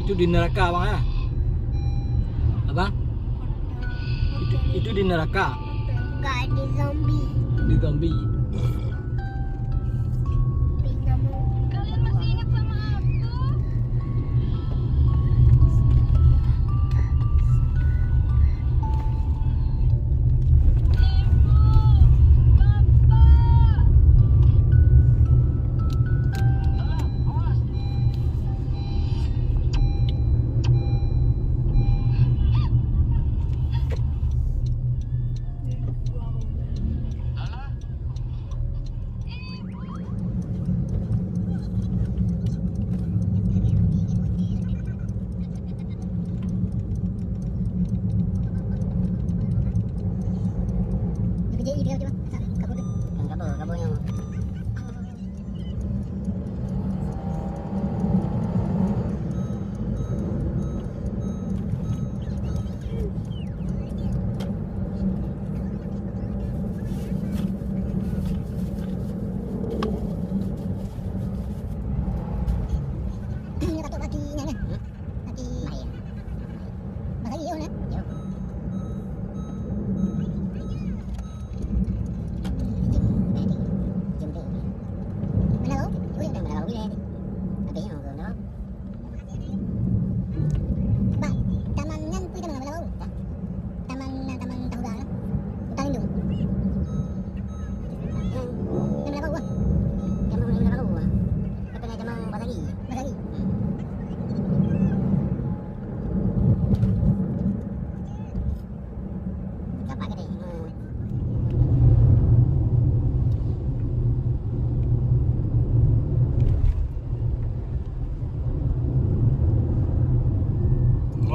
Itu di neraka bang ya? Abang? Itu di neraka? Enggak, di zombie. Di zombie. Kalian masih ingat sama aku?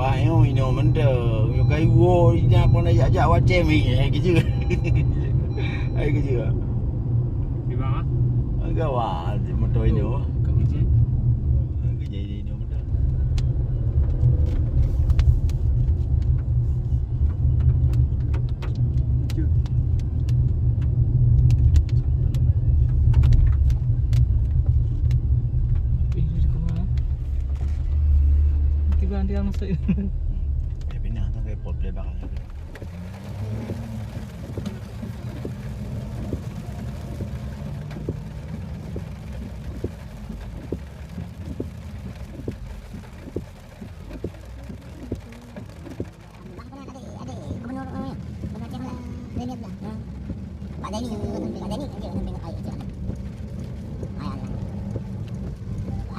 Wah, ini benda. Yo kai wo nya pun ajak wacem ni. Kerja. Ai kerja. Di bawah? Agak wah, motor ini. Kau kerja? Kerja ini benda. Dia ke mana? Tiba dia masuk. Ya pindah nak ke port play bakal.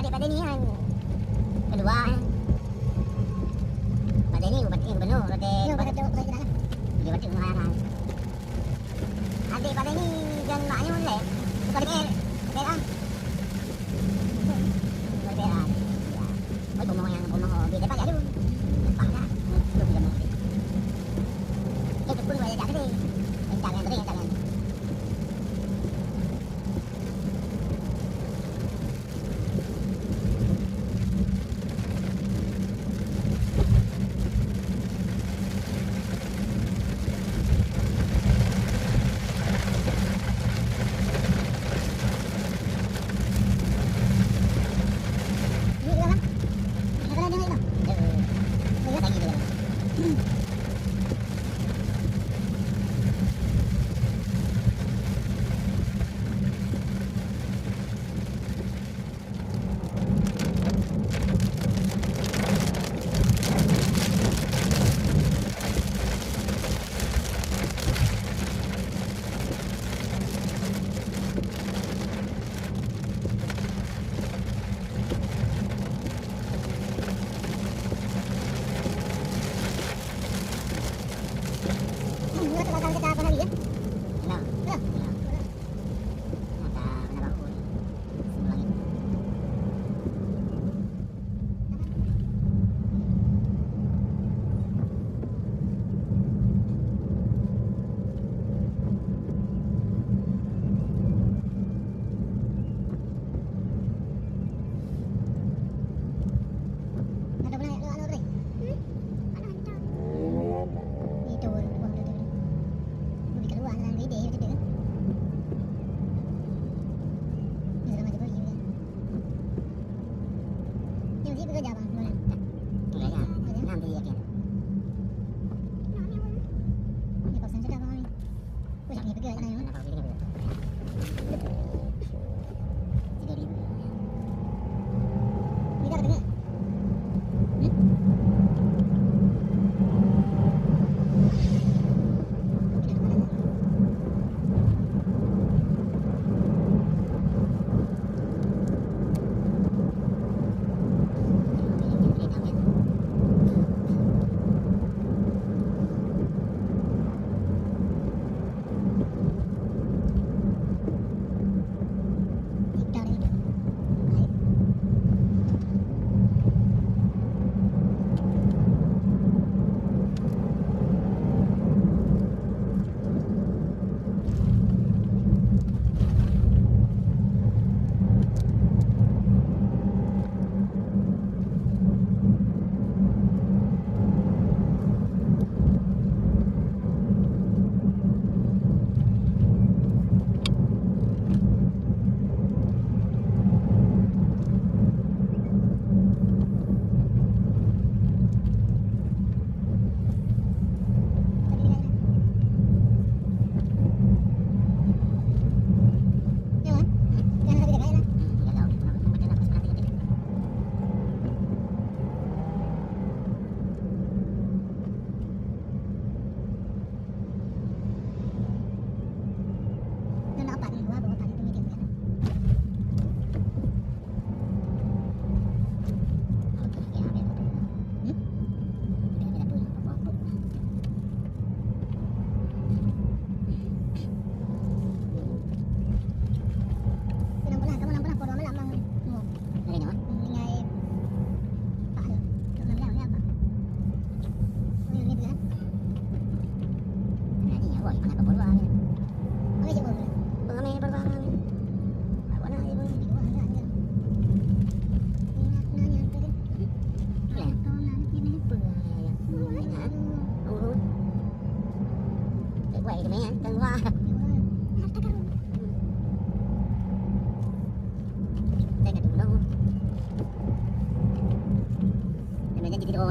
Adik Pak Denny kan kedua kan. Pak Denny bupati gubernur, rote. Dia bupati dengan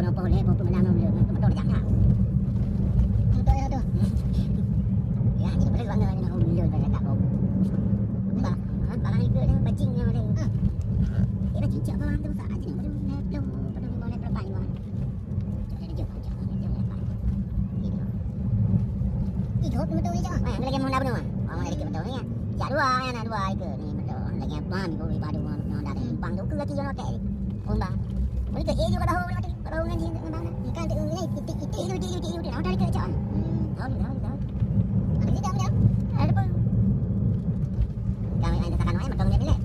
nó bỏ lẽ bỏ tụi mình làm nó lừa nó chẳng nào tôi ya ini boleh bang ni nak lừa dah tak kau bà đang cười bà chinh nhau đây cái là chỉ chợ ba đâu phải chỉ đâu boleh berapa ni jadi jauh ikut betul ni cakap lagi mau nak betul orang lagi betul ni ya dua ya dua ke ni betul lagi apa ni boleh padu mau dah bang tu ke lagi jono kek pun bang boleh ke juga dah dah ngaji bang kan tu ni itu dah dari kerjaan dah ada ni dah ada apa kami ada tekan orang betul ni boleh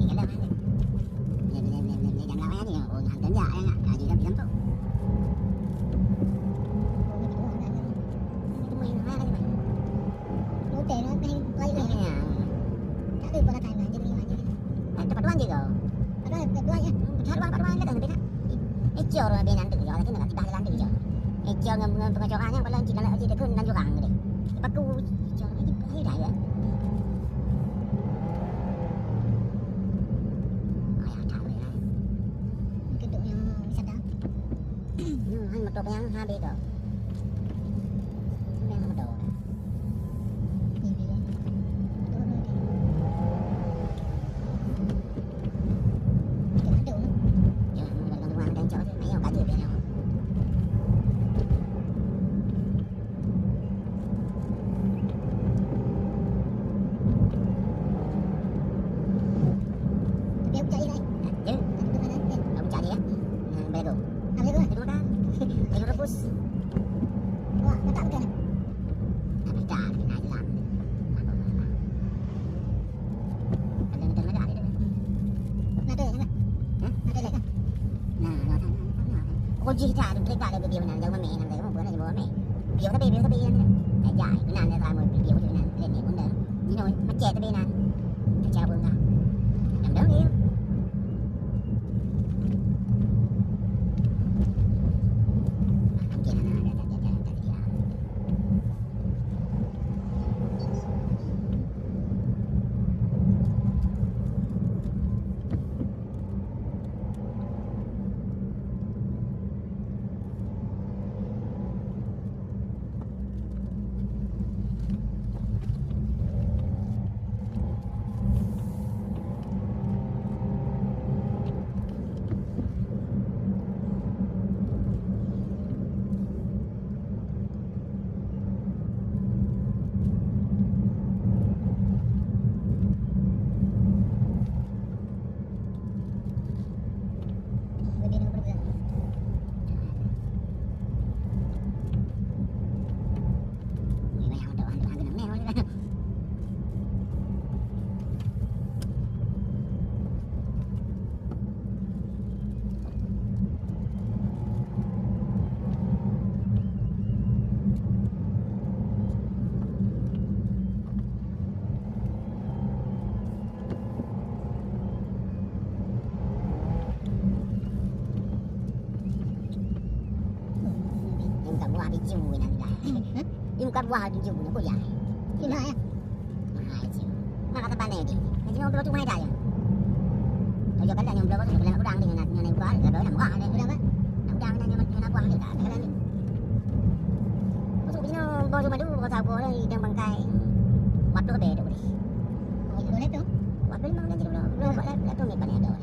ini dah ni jangan lama ni orang hantar ya ngaji dah bilang tu Ejor dia nanti juga, lagi nak tiba nanti juga. Ejor dengan pengacaranya kalau cik nak cik dekun dan jurang ni. Paku ejor ni ayo dah ya. Ayah tak boleh. Keduk yang sadar. Han motor yang habis dah. Memang motor. Kunci kita ada mereka ada video nan jangan main nanti kamu bukan aja bawa main video tapi nan ajai nan ada sama video nan lain ni pun dah ni noi macet tapi nan macam pun dah yang dah ni mungkin ada dia buah biju ni dah. Ini bukan buah biju ni, kau ya. Ini mana ya? Mahal je. Mana kata pandai ni? Jadi orang belum tu mahal dah. Kalau kalau yang belum tu kalau udang ni nak buah, kalau nak buah ni udang kan? Nak udang ni nak buah ni tak. Kalau ni. Masuk sini bawa madu, bawa sabu ni yang bangkai. Waktu ke beda boleh. Oh, boleh tu. Waktu ni mana jadi belum buat tu ni pandai ada.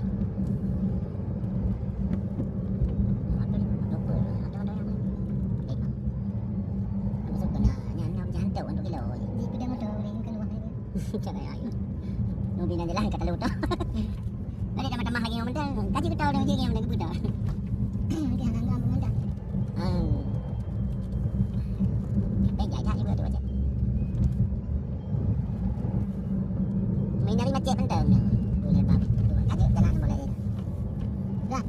Cakap ayo. Nunggu nanti lah kata lu tu. Tadi dah macam lagi yang mentah. Kaji kita tahu dah macam yang mentah budak. Dia nak ngam mentah. Jajan juga tu macam. Main dari macam mentah ni. Boleh babi. Kaji jalan boleh. Dah.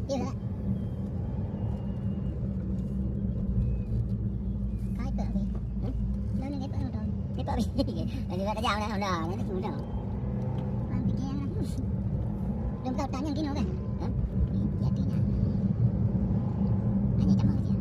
Iya dah. Kai tak ni. Dah ni lepas dah. Lepas ni. Dah juga dah jauh dah. Nanti sudah. Bang fikir lah. Belum tahu tanya gini kan? Jadi nak. Hanya cuma dia.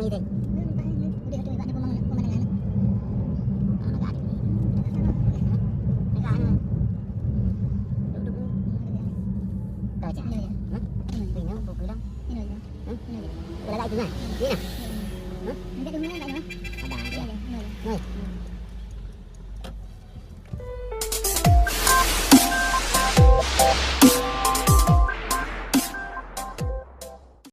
ni tu. Udah tu ada pemandangan. Agak ada ni. Agak anu. Duduk. Tahu je. Ini buku dah. Boleh lagi tu kan? Ni nah. Ada dia.